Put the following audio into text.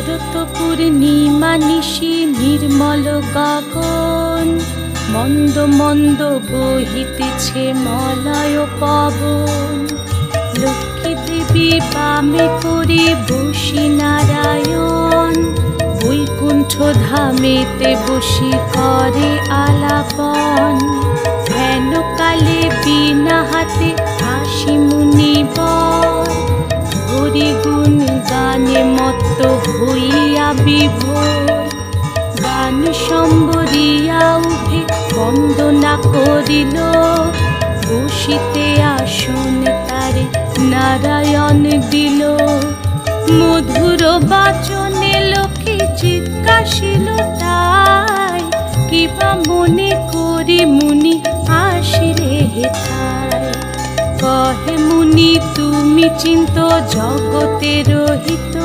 শরৎ পূর্ণিমা নিশি নির্মল গগন, মন্দ মন্দ বহিতেছে মলয় পবন। লক্ষ্মী দেবী বামে করে বসি নারায়ণ, বৈকুণ্ঠ ধামেতে বসি করে আলাপন। হেন কালে বিনা হাতে আসি মুনিবর, হরি গুণ গানে মত্ত হইয়া বিভোর। গান সম্বরিয়া উঠে বন্দনা করিল, বসিতে আসন তারে নারায়ণ দিল। মধুর বাচনে লোকে জিজ্ঞাসিল তাই, কিবা মনে করি মুনি আসিরে হেথায়। কহে মুনি তুমি চিন্ত জগতের হিত,